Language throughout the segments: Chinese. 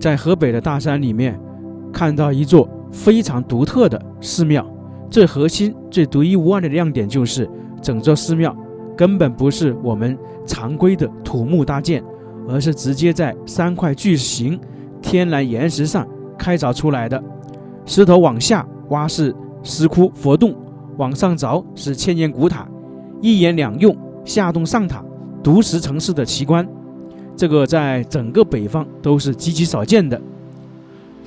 在河北的大山里面看到一座非常独特的寺庙，最核心、最独一无二的亮点就是整座寺庙根本不是我们常规的土木搭建，而是直接在3块巨型天然岩石上开凿出来的。石头往下挖是石窟佛洞，往上凿是千年古塔，一岩两用，下洞上塔，独石成式的奇观。这个在整个北方都是极其少见的。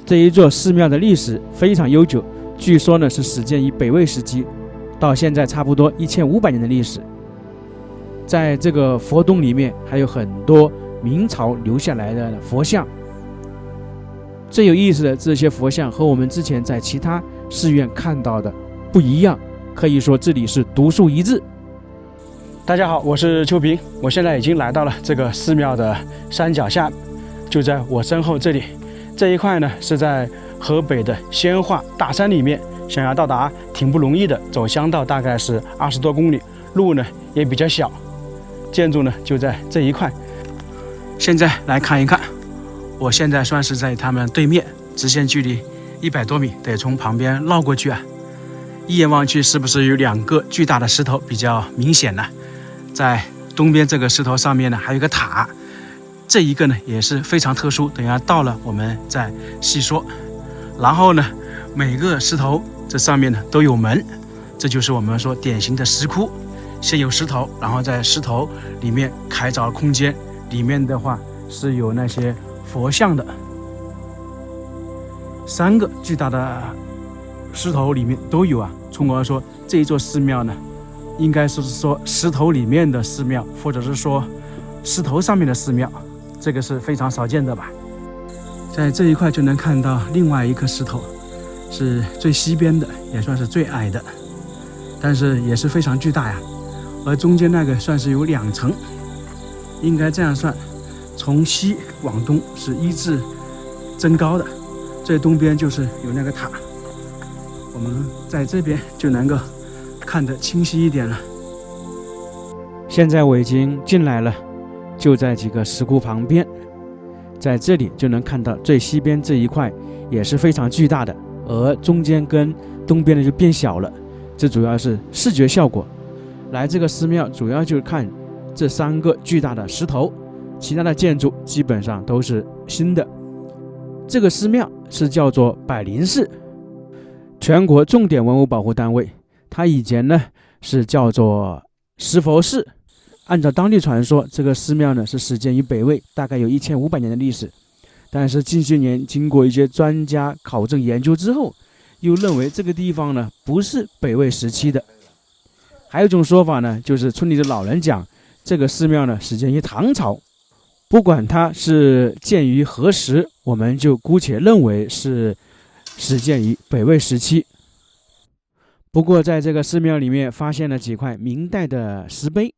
这一座寺庙的历史非常悠久，据说呢是始建于北魏时期，到现在差不多1500年的历史。在这个佛洞里面还有很多明朝留下来的佛像，最有意思的这些佛像和我们之前在其他寺院看到的不一样，可以说这里是独树一帜。大家好，我是邱平，我现在已经来到了这个寺庙的山脚下，就在我身后这里。这一块呢是在河北的宣化大山里面，想要到达挺不容易的，走乡道大概是20多公里，路呢也比较小，建筑呢就在这一块。现在来看一看，我现在算是在他们对面，直线距离100多米，得从旁边绕过去啊。一眼望去，是不是有2个巨大的石头比较明显呢？在东边这个石头上面呢，还有一个塔，这一个呢也是非常特殊，等一下到了我们再细说。然后呢，每个石头这上面呢都有门，这就是我们说典型的石窟。先有石头，然后在石头里面开凿空间，里面的话是有那些佛像的。3个巨大的石头里面都有啊，从而说这一座寺庙呢，应该是说石头里面的寺庙，或者是说石头上面的寺庙，这个是非常少见的吧。在这一块就能看到另外一颗石头，是最西边的，也算是最矮的，但是也是非常巨大呀。而中间那个算是有2层，应该这样算，从西往东是一字增高的，最东边就是有那个塔，我们在这边就能够看得清晰一点了。现在我已经进来了，就在几个石窟旁边，在这里就能看到最西边这一块也是非常巨大的，而中间跟东边的就变小了，这主要是视觉效果。来这个寺庙主要就是看这3个巨大的石头，其他的建筑基本上都是新的。这个寺庙是叫做百灵寺，全国重点文物保护单位。它以前呢是叫做石佛寺。按照当地传说，这个寺庙呢是始建于北魏，大概有1500年的历史。但是近些年经过一些专家考证研究之后，又认为这个地方呢不是北魏时期的。还有一种说法呢，就是村里的老人讲，这个寺庙呢始建于唐朝。不管它是建于何时，我们就姑且认为是始建于北魏时期。不过在这个寺庙里面发现了几块明代的石碑，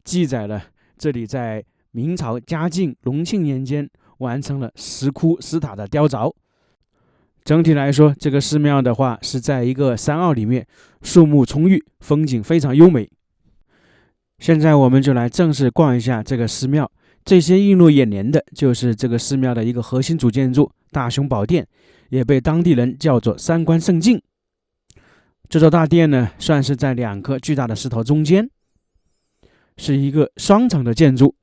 记载了这里在明朝嘉靖、隆庆年间完成了石窟石塔的雕凿。整体来说，这个寺庙的话是在一个山坳里面，树木葱郁，风景非常优美。现在我们就来正式逛一下这个寺庙。最先映入眼帘的就是这个寺庙的一个核心主建筑大雄宝殿，也被当地人叫做三官圣境。这座大殿呢，算是在2颗巨大的石头中间，是一个双层的建筑，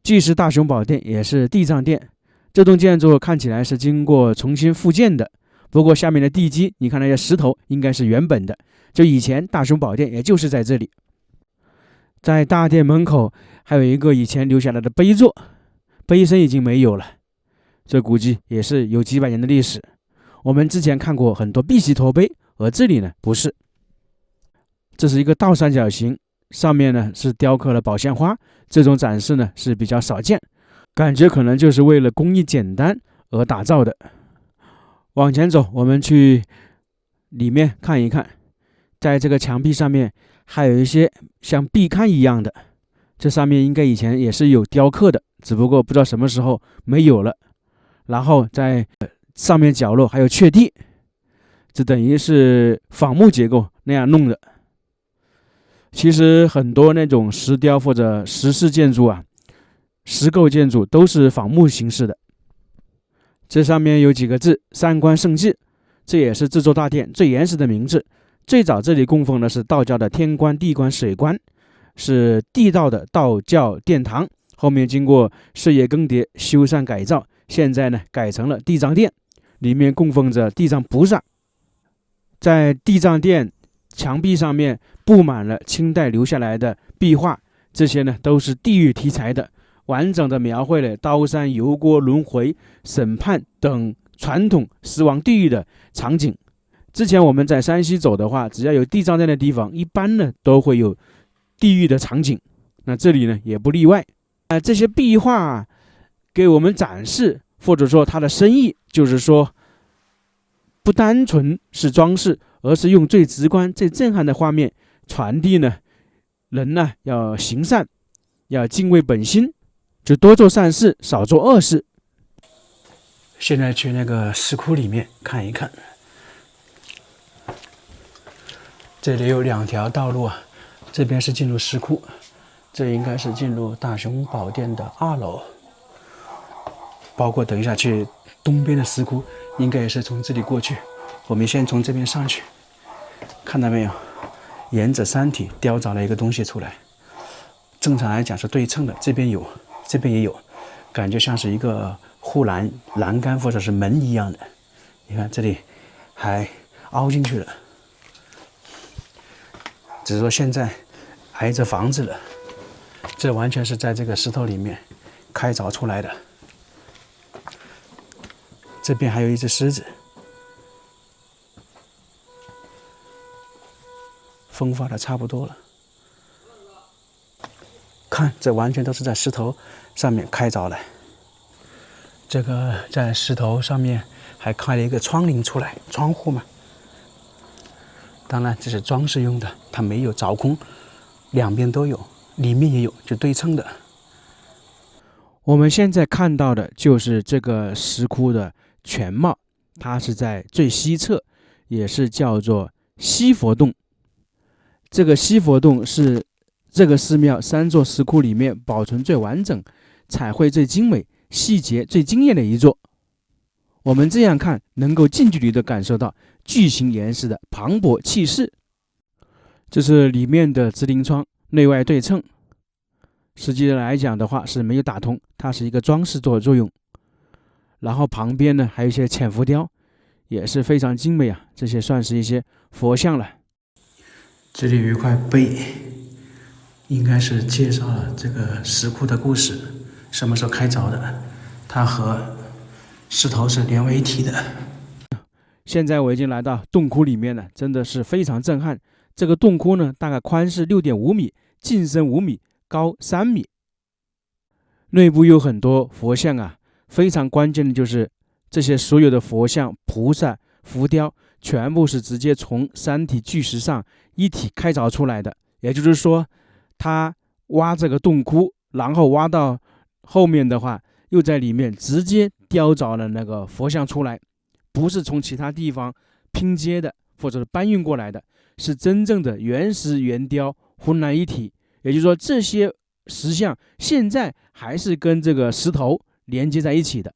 既是大雄宝殿，也是地藏殿。这栋建筑看起来是经过重新复建的，不过下面的地基，你看那些石头应该是原本的，就以前大雄宝殿也就是在这里。在大殿门口还有一个以前留下来的碑座，碑身已经没有了，这估计也是有几百年的历史。我们之前看过很多碧玺驼碑，而这里呢不是，这是一个倒三角形，上面呢是雕刻了宝线花，这种展示呢是比较少见，感觉可能就是为了工艺简单而打造的。往前走，我们去里面看一看，在这个墙壁上面还有一些像壁龛一样的，这上面应该以前也是有雕刻的，只不过不知道什么时候没有了。然后在上面角落还有雀地，这等于是仿木结构那样弄的。其实很多那种石雕或者石室建筑啊，石构建筑都是仿木形式的。这上面有几个字三官圣祭，这也是制作大殿最原始的名字。最早这里供奉的是道教的天官、地官、水官，是地道的道教殿堂，后面经过岁月更迭修缮改造，现在呢改成了地藏殿，里面供奉着地藏菩萨。在地藏殿墙壁上面布满了清代留下来的壁画，这些呢都是地狱题材的，完整的描绘了刀山油锅、轮回、审判等传统死亡地狱的场景。之前我们在山西走的话，只要有地藏殿的地方，一般呢都会有地狱的场景，那这里呢也不例外。这些壁画给我们展示，或者说它的深意，就是说不单纯是装饰，而是用最直观、最震撼的画面传递呢人呢要行善，要敬畏本心，就多做善事，少做恶事。现在去那个石窟里面看一看，这里有2条道路啊，这边是进入石窟，这应该是进入大雄宝殿的2楼，包括等一下去东边的石窟，应该也是从这里过去。我们先从这边上去，看到没有？沿着山体雕凿了一个东西出来，正常来讲是对称的，这边有，这边也有，感觉像是一个护栏杆或者是门一样的。你看这里还凹进去了，只是说现在挨着房子了，这完全是在这个石头里面开凿出来的。这边还有一只狮子，风化的差不多了。看，这完全都是在石头上面开凿的。这个在石头上面还开了一个窗棂出来，窗户嘛。当然这是装饰用的，它没有凿空，两边都有，里面也有，就对称的。我们现在看到的就是这个石窟的全貌，它是在最西侧，也是叫做西佛洞。这个西佛洞是这个寺庙3座石窟里面保存最完整、彩绘最精美、细节最惊艳的一座。我们这样看，能够近距离的感受到巨型岩石的磅礴气势。这是里面的直棂窗，内外对称。实际上来讲的话是没有打通，它是一个装饰作用。然后旁边呢还有一些浅浮雕，也是非常精美啊，这些算是一些佛像了。这里有一块碑，应该是介绍了这个石窟的故事，什么时候开凿的，它和石头是连为一体的。现在我已经来到洞窟里面了，真的是非常震撼。这个洞窟呢，大概宽是6.5米，进深5米，高3米。内部有很多佛像啊，非常关键的就是这些所有的佛像、菩萨、浮雕，全部是直接从山体巨石上一体开凿出来的。也就是说，他挖这个洞窟，然后挖到后面的话，又在里面直接雕凿了那个佛像出来，不是从其他地方拼接的或者是搬运过来的，是真正的原石原雕浑然一体。也就是说，这些石像现在还是跟这个石头连接在一起的。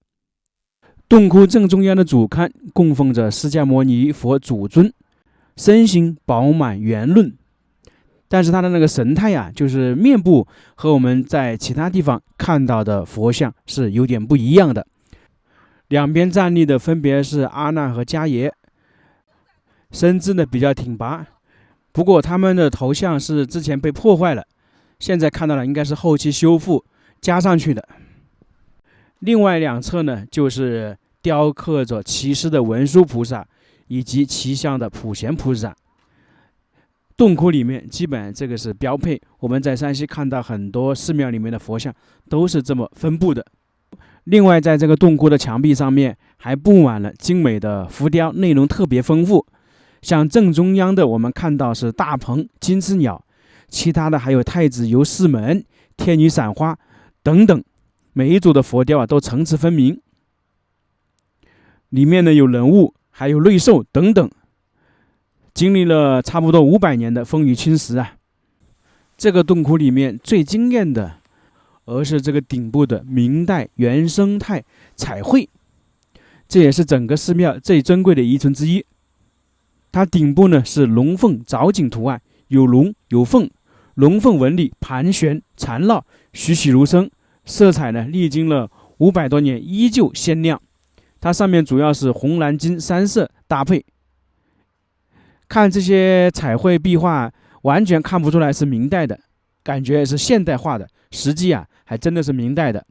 洞窟正中央的主龛供奉着释迦牟尼佛主尊，身形饱满圆润，但是他的那个神态啊，就是面部和我们在其他地方看到的佛像是有点不一样的。两边站立的分别是阿难和迦叶，身姿呢比较挺拔，不过他们的头像是之前被破坏了，现在看到了应该是后期修复加上去的。另外2侧呢，就是雕刻着骑狮的文殊菩萨以及骑象的普贤菩萨。洞窟里面基本上这个是标配，我们在山西看到很多寺庙里面的佛像都是这么分布的。另外在这个洞窟的墙壁上面还布满了精美的浮雕，内容特别丰富。像正中央的我们看到是大鹏、金翅鸟，其他的还有太子游四门、天女散花等等，每一组的佛雕啊都层次分明。里面呢有人物，还有瑞兽等等，经历了差不多500年的风雨侵蚀啊。这个洞窟里面最惊艳的，而是这个顶部的明代原生态彩绘。这也是整个寺庙最珍贵的遗存之一。它顶部呢是龙凤藻井图案，有龙有凤，龙凤纹理盘旋缠绕，栩栩如生，色彩呢历经了500多年依旧鲜亮。它上面主要是红蓝金3色搭配，看这些彩绘壁画完全看不出来是明代的，感觉是现代化的，实际还真的是明代的。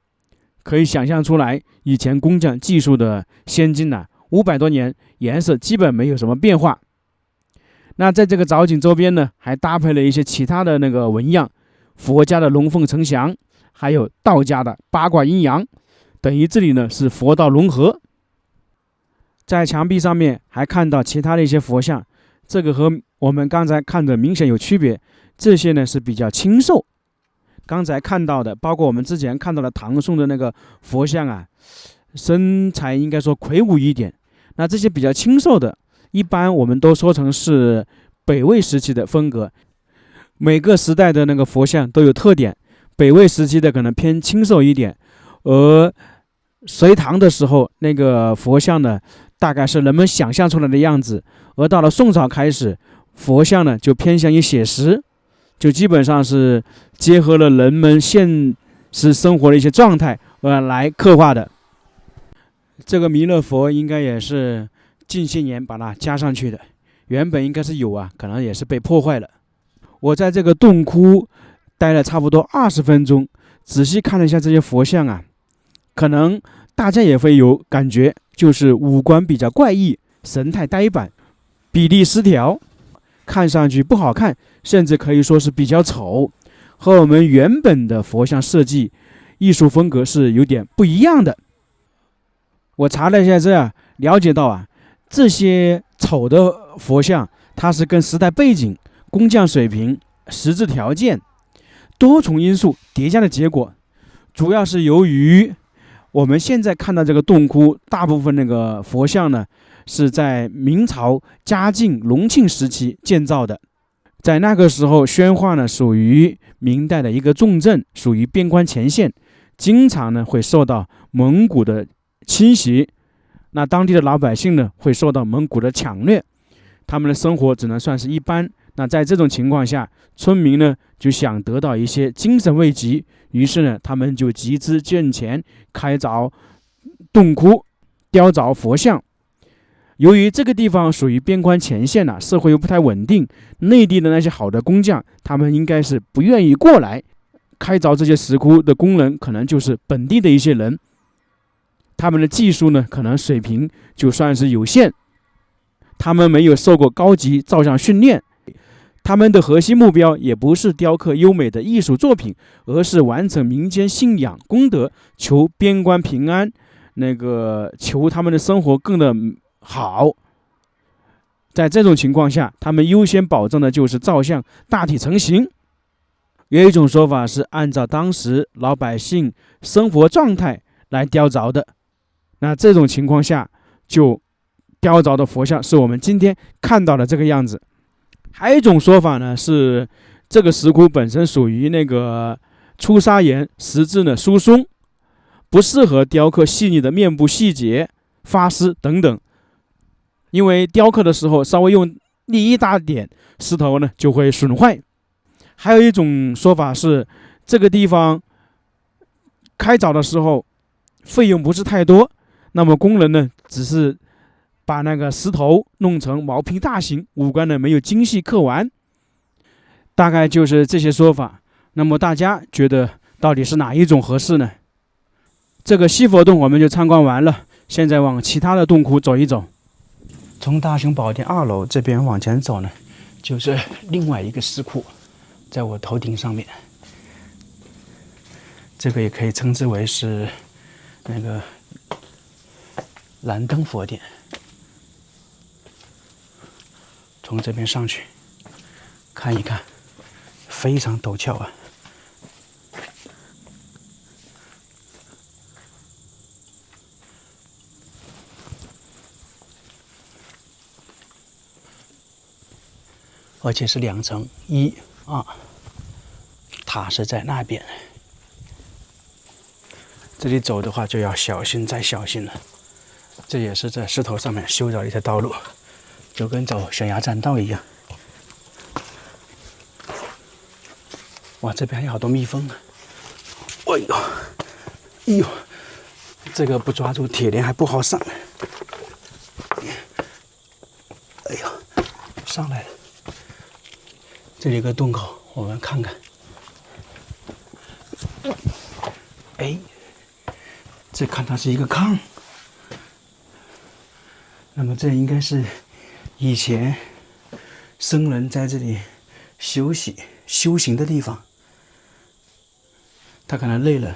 可以想象出来以前工匠技术的先进500多年颜色基本没有什么变化。那在这个藻井周边呢，还搭配了一些其他的那个纹样，佛家的龙凤呈祥，还有道家的八卦阴阳，等于这里呢是佛道融合。在墙壁上面还看到其他的一些佛像，这个和我们刚才看的明显有区别，这些呢是比较清瘦。刚才看到的，包括我们之前看到的唐宋的那个佛像身材应该说魁梧一点。那这些比较清瘦的，一般我们都说成是北魏时期的风格。每个时代的那个佛像都有特点，北魏时期的可能偏清瘦一点，而隋唐的时候那个佛像呢，大概是人们想象出来的样子，而到了宋朝开始，佛像呢就偏向于写实，就基本上是结合了人们现实生活的一些状态来刻画的。这个弥勒佛应该也是近些年把它加上去的，原本应该是有可能也是被破坏了。我在这个洞窟待了差不多20分钟，仔细看了一下这些佛像可能大家也会有感觉，就是五官比较怪异，神态呆板，比例失调，看上去不好看，甚至可以说是比较丑，和我们原本的佛像设计艺术风格是有点不一样的。我查了一下了解到这些丑的佛像，它是跟时代背景、工匠水平、实质条件多重因素叠加的结果。主要是由于我们现在看到这个洞窟，大部分那个佛像呢是在明朝嘉靖、隆庆时期建造的。在那个时候，宣化呢属于明代的一个重镇，属于边关前线，经常呢会受到蒙古的侵袭，那当地的老百姓呢会受到蒙古的抢掠，他们的生活只能算是一般。那在这种情况下，村民呢就想得到一些精神慰藉，于是呢他们就集资捐钱，开凿洞窟，雕凿佛像。由于这个地方属于边关前线社会又不太稳定，内地的那些好的工匠，他们应该是不愿意过来开凿这些石窟的工人，可能就是本地的一些人，他们的技术呢可能水平就算是有限，他们没有受过高级造像训练，他们的核心目标也不是雕刻优美的艺术作品，而是完成民间信仰功德，求边关平安，求他们的生活更的好。在这种情况下，他们优先保证的就是造像大体成型。有一种说法是按照当时老百姓生活状态来雕凿的，那这种情况下就雕凿的佛像是我们今天看到的这个样子。还有一种说法呢，是这个石窟本身属于粗砂岩，石质呢疏松，不适合雕刻细腻的面部细节、发丝等等，因为雕刻的时候稍微用力一大点，石头呢就会损坏。还有一种说法是，这个地方开凿的时候费用不是太多，那么工人呢只是把那个石头弄成毛坯大型，五官呢没有精细刻完，大概就是这些说法。那么大家觉得到底是哪一种合适呢？这个西佛洞我们就参观完了，现在往其他的洞窟走一走。从大雄宝殿2楼这边往前走呢，就是另外一个石窟，在我头顶上面。这个也可以称之为是燃灯佛殿。从这边上去看一看，非常陡峭而且是2层，1、2，塔是在那边。这里走的话就要小心再小心了。这也是在石头上面修的一条道路，就跟走悬崖栈道一样。哇，这边还有好多蜜蜂啊！哎呦，哎呦，这个不抓住铁链还不好上。哎呦，上来了！这里有个洞口，我们看看。哎，这看它是一个炕。那么这应该是以前僧人在这里休息修行的地方。他可能累了，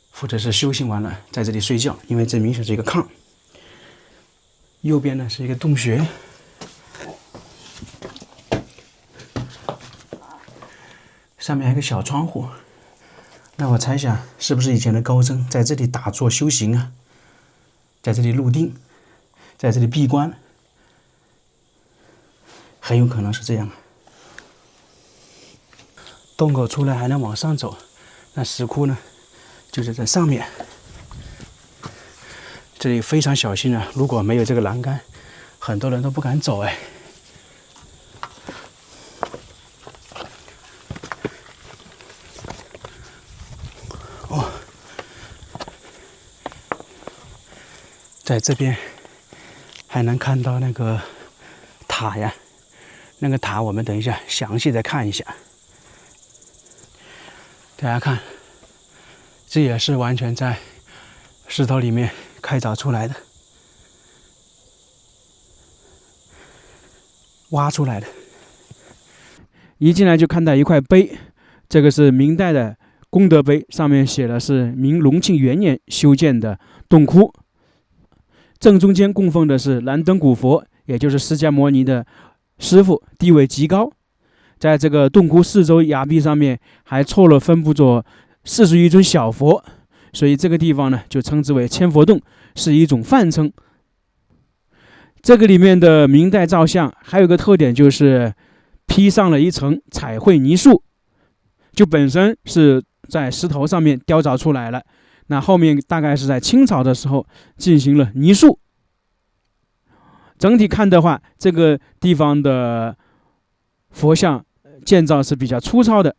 或者是修行完了，在这里睡觉，因为这明显是一个炕。右边呢是一个洞穴，上面还有个小窗户。那我猜想，是不是以前的高僧在这里打坐修行啊？在这里入定，在这里闭关，很有可能是这样。洞口出来还能往上走，那石窟呢，就是在上面。这里非常小心啊，如果没有这个栏杆，很多人都不敢走哎。哦，在这边还能看到那个塔呀，那个塔我们等一下详细再看一下。大家看，这也是完全在石头里面开凿出来的，挖出来的。一进来就看到一块碑，这个是明代的功德碑，上面写的是明隆庆元年修建的洞窟。正中间供奉的是燃灯古佛，也就是释迦牟尼的师傅，地位极高。在这个洞窟四周崖壁上面还错落分布着41尊小佛，所以这个地方呢就称之为千佛洞，是一种泛称。这个里面的明代造像还有个特点，就是披上了一层彩绘泥塑，就本身是在石头上面雕凿出来了，那后面大概是在清朝的时候进行了泥塑。整体看的话，这个地方的佛像建造是比较粗糙的，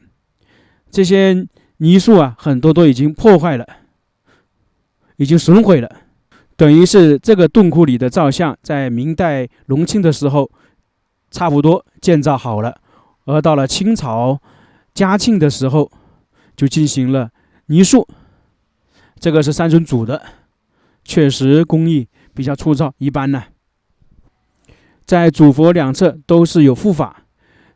这些泥塑啊，很多都已经破坏了，已经损毁了。等于是这个洞窟里的造像，在明代隆庆的时候，差不多建造好了，而到了清朝嘉庆的时候，就进行了泥塑。这个是三尊主的，确实工艺比较粗糙，一般呢。在主佛两侧都是有护法。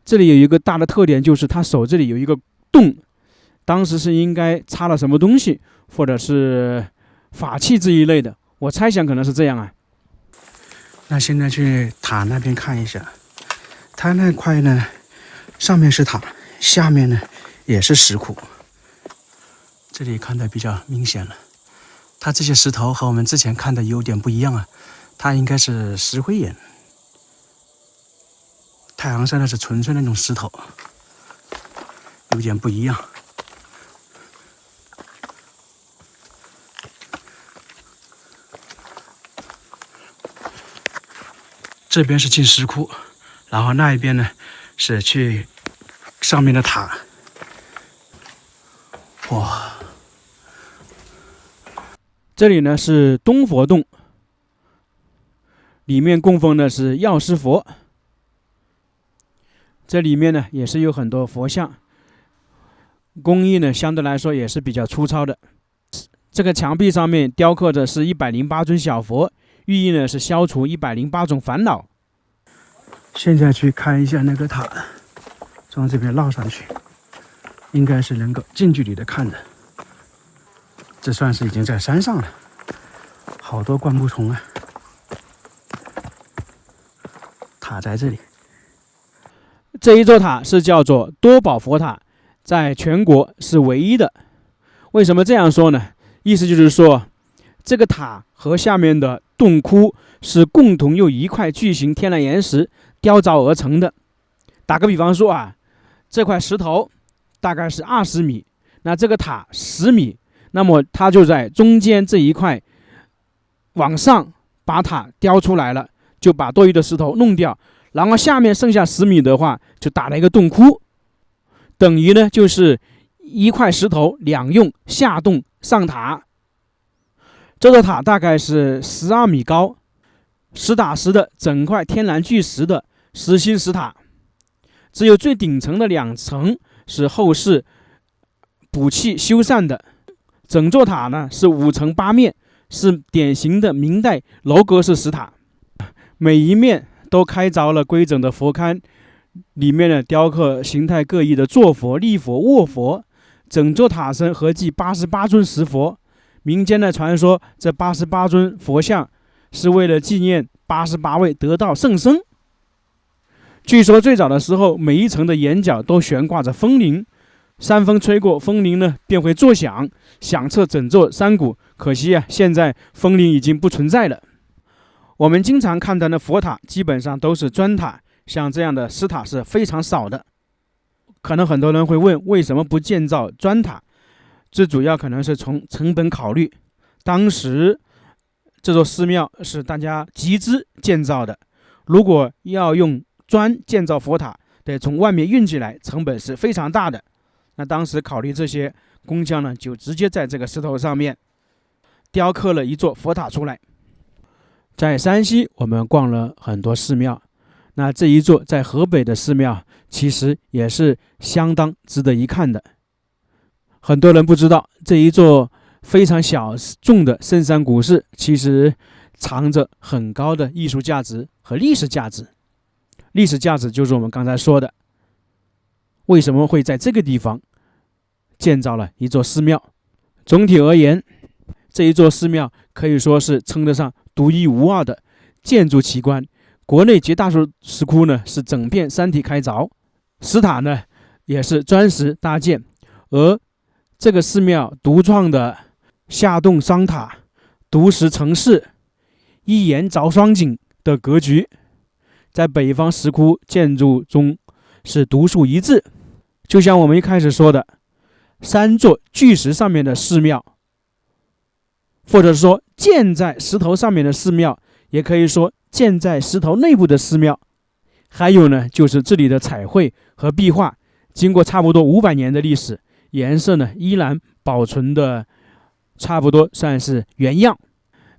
这里有一个大的特点，就是他手这里有一个洞，当时是应该插了什么东西，或者是法器这一类的，我猜想可能是这样啊。那现在去塔那边看一下，它那块呢，上面是塔，下面呢也是石窟，这里看得比较明显了。它这些石头和我们之前看的有点不一样啊，它应该是石灰岩。太行山那是纯粹那种石头，有点不一样。这边是进石窟，然后那一边呢是去上面的塔。哇，这里呢是东佛洞，里面供奉的是药师佛。这里面呢也是有很多佛像，工艺呢相对来说也是比较粗糙的。这个墙壁上面雕刻的是108尊小佛，寓意呢是消除108种烦恼。现在去看一下那个塔，从这边绕上去，应该是能够近距离的看的。这算是已经在山上了，好多灌木丛啊。塔在这里。这一座塔是叫做多宝佛塔，在全国是唯一的。为什么这样说呢？意思就是说，这个塔和下面的洞窟是共同用一块巨型天然岩石雕凿而成的。打个比方说啊，这块石头大概是20米，那这个塔10米，那么它就在中间这一块往上把塔雕出来了，就把多余的石头弄掉，然后下面剩下10米的话，就打了一个洞窟，等于呢就是一块石头两用下洞上塔。这座塔大概是12米高，实打实的整块天然巨石的实心石塔，只有最顶层的2层是后世补砌修缮的。整座塔呢是5层8面，是典型的明代楼阁式石塔，每一面都开凿了规整的佛龛，里面呢雕刻形态各异的坐佛、立佛、卧佛。整座塔身合计88尊石佛，民间的传说这88尊佛像是为了纪念88位得道圣僧。据说最早的时候，每一层的檐角都悬挂着风铃，山风吹过，风铃呢便会作响，响彻整座山谷。可惜啊，现在风铃已经不存在了。我们经常看到的佛塔基本上都是砖塔，像这样的石塔是非常少的。可能很多人会问，为什么不建造砖塔？最主要可能是从成本考虑。当时这座寺庙是大家集资建造的，如果要用砖建造佛塔，得从外面运进来，成本是非常大的。那当时考虑这些，工匠呢就直接在这个石头上面雕刻了一座佛塔出来。在山西我们逛了很多寺庙，那这一座在河北的寺庙其实也是相当值得一看的。很多人不知道，这一座非常小众的深山古寺其实藏着很高的艺术价值和历史价值。历史价值就是我们刚才说的，为什么会在这个地方建造了一座寺庙。总体而言，这一座寺庙可以说是称得上独一无二的建筑奇观。国内绝大多数石窟呢是整片山体开凿，石塔呢也是砖石搭建，而这个寺庙独创的下洞双塔、独石层室、一檐凿双井的格局，在北方石窟建筑中是独树一帜。就像我们一开始说的，3座巨石上面的寺庙，或者说建在石头上面的寺庙，也可以说建在石头内部的寺庙。还有呢，就是这里的彩绘和壁画，经过差不多500年的历史，颜色呢依然保存的差不多算是原样，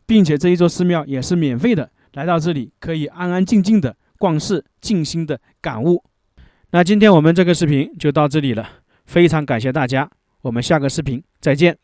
并且这一座寺庙也是免费的，来到这里可以安安静静的逛寺，静心的感悟。那今天我们这个视频就到这里了，非常感谢大家，我们下个视频再见。